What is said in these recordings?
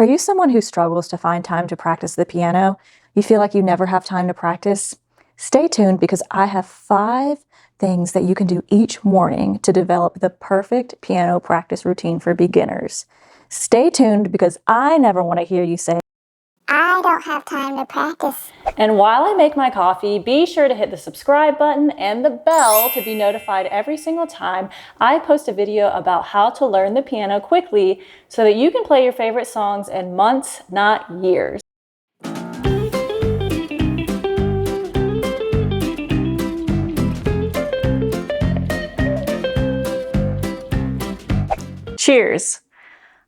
you someone who struggles to find time to practice the piano? You feel like you never have time to practice? Stay tuned because I have 5 things that you can do each morning to develop the perfect piano practice routine for beginners. Stay tuned because I never want to hear you say, I don't have time to practice. And while I make my coffee, be sure to hit the subscribe button and the bell to be notified every single time I post a video about how to learn the piano quickly so that you can play your favorite songs in months, not years. Cheers!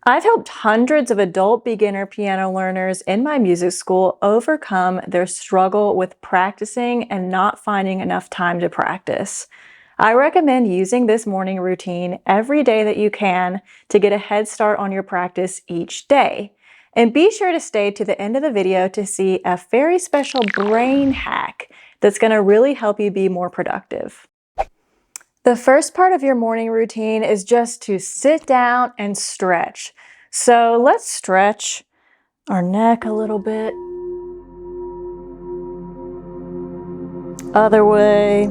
I've helped hundreds of adult beginner piano learners in my music school overcome their struggle with practicing and not finding enough time to practice. I recommend using this morning routine every day that you can to get a head start on your practice each day. And be sure to stay to the end of the video to see a very special brain hack that's going to really help you be more productive. The first part of your morning routine is just to sit down and stretch. So let's stretch our neck a little bit. Other way.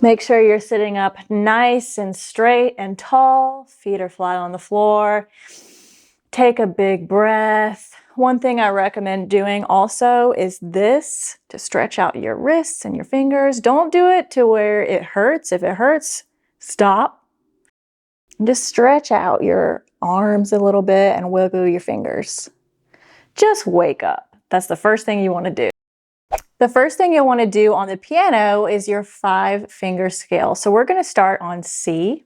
Make sure you're sitting up nice and straight and tall. Feet are flat on the floor. Take a big breath. One thing I recommend doing also is this, to stretch out your wrists and your fingers. Don't do it to where it hurts. If it hurts, stop. Just stretch out your arms a little bit and wiggle your fingers. Just wake up. That's the first thing you want to do. The first thing you'll want to do on the piano is your 5-finger scale. So we're going to start on C.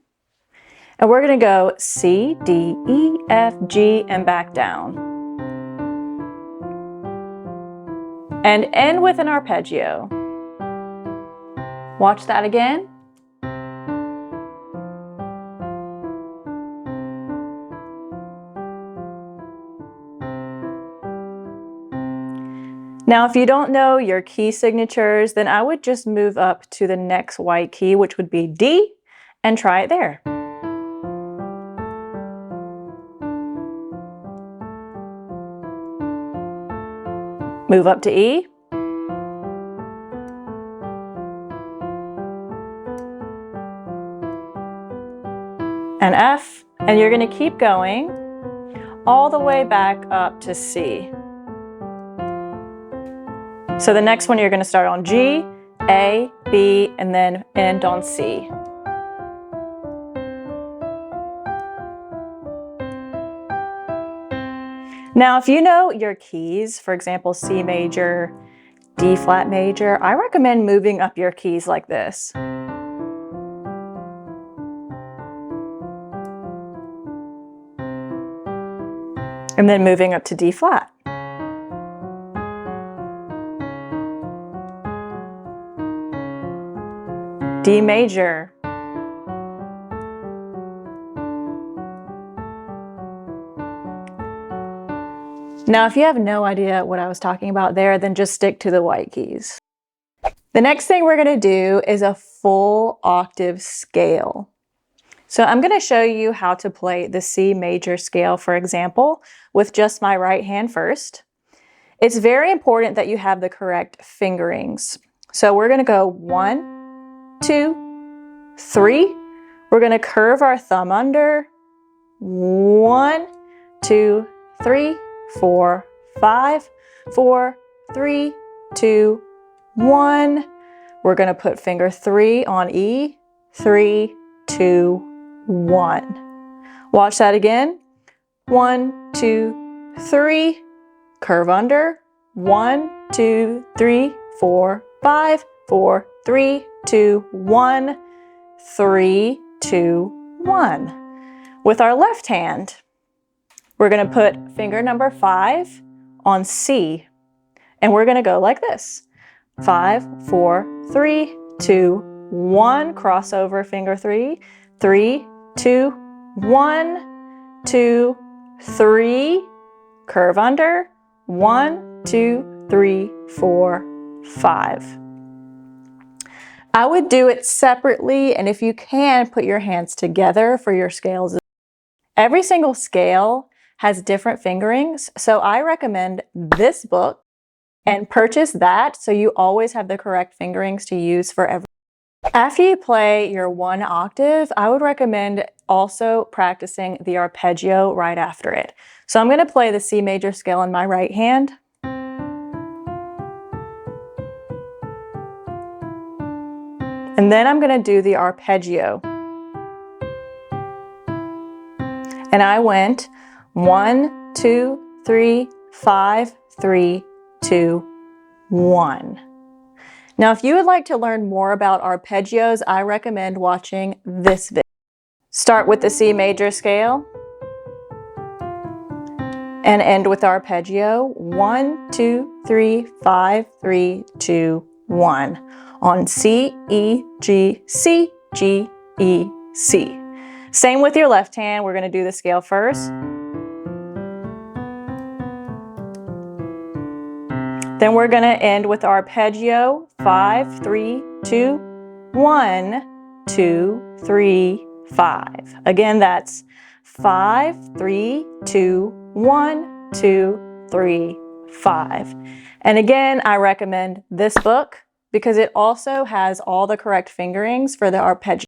And we're going to go C, D, E, F, G, and back down. And end with an arpeggio. Watch that again. Now, if you don't know your key signatures, then I would just move up to the next white key, which would be D, and try it there. Move up to E. And F. And you're going to keep going all the way back up to C. So the next one you're going to start on G, A, B, and then end on C. Now, if you know your keys, for example, C major, D flat major, I recommend moving up your keys like this. And then moving up to D flat. D major. Now, if you have no idea what I was talking about there, then just stick to the white keys. The next thing we're going to do is a full octave scale. So I'm going to show you how to play the C major scale, for example, with just my right hand first. It's very important that you have the correct fingerings. So we're going to go 1, 2, 3. We're going to curve our thumb under. 1, 2, 3, 4, 5, 4, 3, 2, 1. We're going to put finger 3 on E. 3, 2, 1. Watch that again. 1, 2, 3. Curve under. 1, 2, 3, 4, 5, 4, 3, 2, 1. 3, 2, 1. With our left hand, we're going to put finger number 5 on C. And we're going to go like this. 5, 4, 3, 2, 1. Crossover finger 3. 3, 2, 1. 2, 3. Curve under. 1, 2, 3, 4, 5. I would do it separately, and if you can, put your hands together for your scales. Every single scale has different fingerings, so I recommend this book and purchase that so you always have the correct fingerings to use for every. After you play your one octave, I would recommend also practicing the arpeggio right after it. So I'm going to play the C major scale in my right hand. And then I'm going to do the arpeggio. And I went 1, 2, 3, 5, 3, 2, 1. Now, if you would like to learn more about arpeggios, I recommend watching this video. Start with the C major scale and end with arpeggio. 1, 2, 3, 5, 3, 2, 1. On C, E, G, C, G, E, C. Same with your left hand. We're going to do the scale first. Then we're going to end with arpeggio. 5, 3, 2, 1, 2, 3, 5. Again, that's 5, 3, 2, 1, 2, 3, 5. And again, I recommend this book because it also has all the correct fingerings for the arpeggio.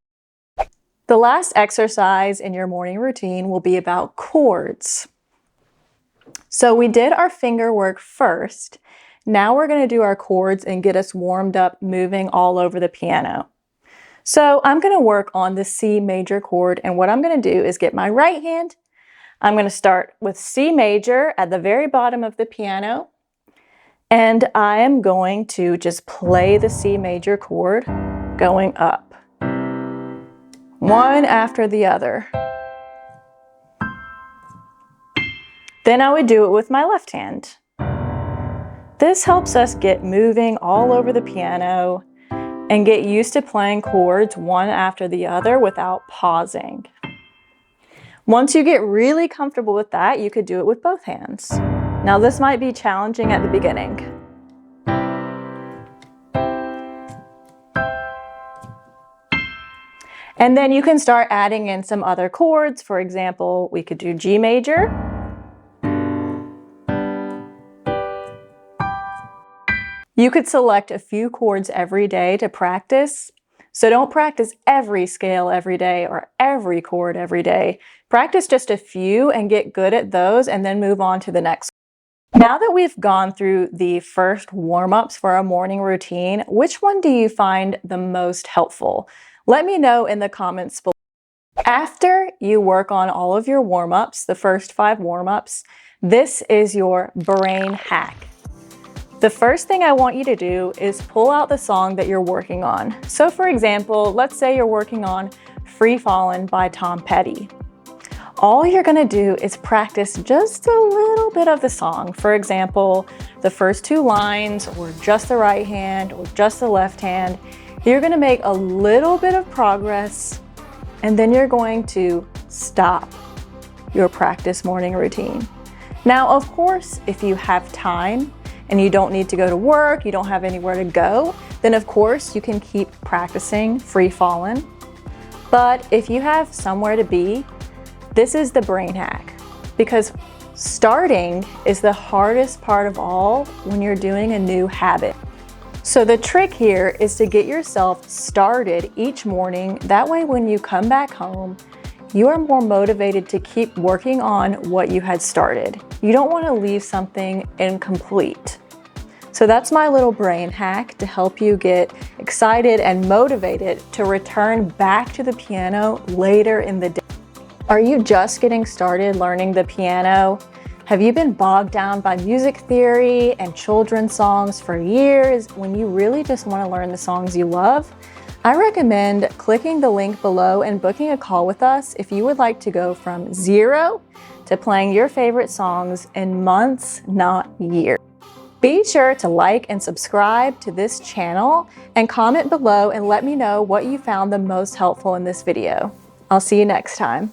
The last exercise in your morning routine will be about chords. So we did our finger work first. Now we're going to do our chords and get us warmed up moving all over the piano. So I'm going to work on the C major chord, and what I'm going to do is get my right hand. I'm going to start with C major at the very bottom of the piano, and I am going to just play the C major chord going up, one after the other. Then I would do it with my left hand. This helps us get moving all over the piano and get used to playing chords one after the other without pausing. Once you get really comfortable with that, you could do it with both hands. Now this might be challenging at the beginning. And then you can start adding in some other chords. For example, we could do G major. You could select a few chords every day to practice. So don't practice every scale every day or every chord every day. Practice just a few and get good at those and then move on to the next. Now that we've gone through the first warm-ups for our morning routine, which one do you find the most helpful? Let me know in the comments below. After you work on all of your warm-ups, the first 5 warm-ups, this is your brain hack. The first thing I want you to do is pull out the song that you're working on. So for example, let's say you're working on Free Fallin' by Tom Petty. All you're gonna do is practice just a little bit of the song. For example, the first 2 lines, or just the right hand, or just the left hand. You're gonna make a little bit of progress, and then you're going to stop your practice morning routine. Now, of course, if you have time, and you don't need to go to work, you don't have anywhere to go, then of course you can keep practicing Free Fallin'. But if you have somewhere to be, this is the brain hack, because starting is the hardest part of all when you're doing a new habit. So the trick here is to get yourself started each morning. That way when you come back home, you are more motivated to keep working on what you had started. You don't want to leave something incomplete. So that's my little brain hack to help you get excited and motivated to return back to the piano later in the day. Are you just getting started learning the piano? Have you been bogged down by music theory and children's songs for years when you really just want to learn the songs you love? I recommend clicking the link below and booking a call with us if you would like to go from 0 to playing your favorite songs in months, not years. Be sure to like and subscribe to this channel and comment below and let me know what you found the most helpful in this video. I'll see you next time.